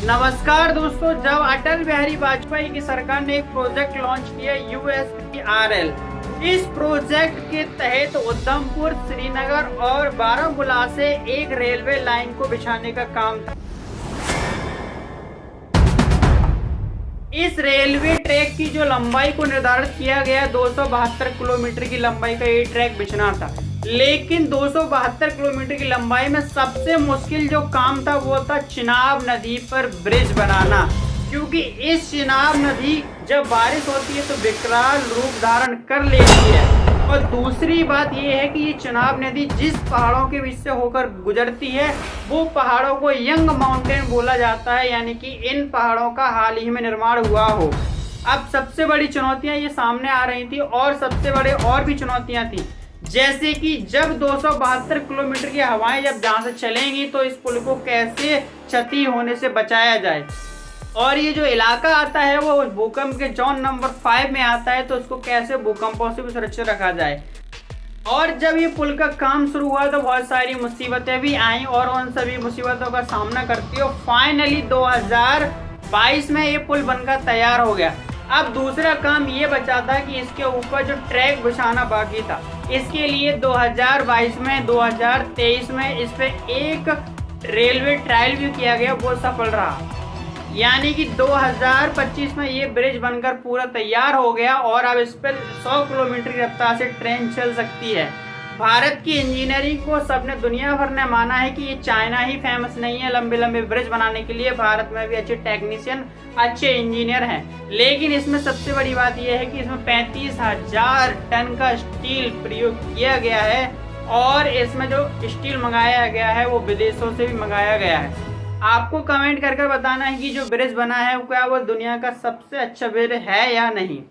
नमस्कार दोस्तों, जब अटल बिहारी वाजपेयी की सरकार ने एक प्रोजेक्ट लॉन्च किया USPRL। इस प्रोजेक्ट के तहत उधमपुर, श्रीनगर और बारामूला से एक रेलवे लाइन को बिछाने का काम था। इस रेलवे ट्रैक की जो लंबाई को निर्धारित किया गया 272 किलोमीटर की लंबाई का ये ट्रैक बिछना था। लेकिन 272 किलोमीटर की लंबाई में सबसे मुश्किल जो काम था वो था चिनाब नदी पर ब्रिज बनाना, क्योंकि इस चिनाब नदी जब बारिश होती है तो विकराल रूप धारण कर लेती है। और दूसरी बात यह है कि ये चिनाब नदी जिस पहाड़ों के बीच से होकर गुजरती है वो पहाड़ों को यंग माउंटेन बोला जाता है, यानी कि इन पहाड़ों का हाल ही में निर्माण हुआ हो। अब सबसे बड़ी चुनौतियां ये सामने आ रही थी और सबसे बड़े और भी चुनौतियां थी, जैसे कि जब 272 किलोमीटर की हवाएं जब जहां से चलेंगी तो इस पुल को कैसे क्षति होने से बचाया जाए। और ये जो इलाका आता है वो भूकंप के जोन नंबर 5 में आता है, तो उसको कैसे भूकंपों से भी सुरक्षित रखा जाए। और जब ये पुल का काम शुरू हुआ तो बहुत सारी मुसीबतें भी आई और उन सभी मुसीबतों का सामना करती हो फाइनली 2022 में ये पुल बनकर तैयार हो गया। अब दूसरा काम ये बचा था कि इसके ऊपर जो ट्रैक बिछाना बाकी था, इसके लिए 2022 में 2023 में इस पे एक रेलवे ट्रायल भी किया गया, वो सफल रहा। यानी कि 2025 में ये ब्रिज बनकर पूरा तैयार हो गया और अब इस पर 100 किलोमीटर की रफ्तार से ट्रेन चल सकती है। भारत की इंजीनियरिंग को सबने दुनिया भर ने माना है कि ये चाइना ही फेमस नहीं है लंबे लंबे ब्रिज बनाने के लिए, भारत में भी अच्छे टेक्नीशियन अच्छे इंजीनियर हैं। लेकिन इसमें सबसे बड़ी बात यह है कि इसमें 35,000 टन का स्टील प्रयोग किया गया है और इसमें जो स्टील मंगाया गया है वो विदेशों से भी मंगाया गया है। आपको कमेंट कर बताना है कि जो ब्रिज बना है क्या वो दुनिया का सबसे अच्छा ब्रिज है या नहीं।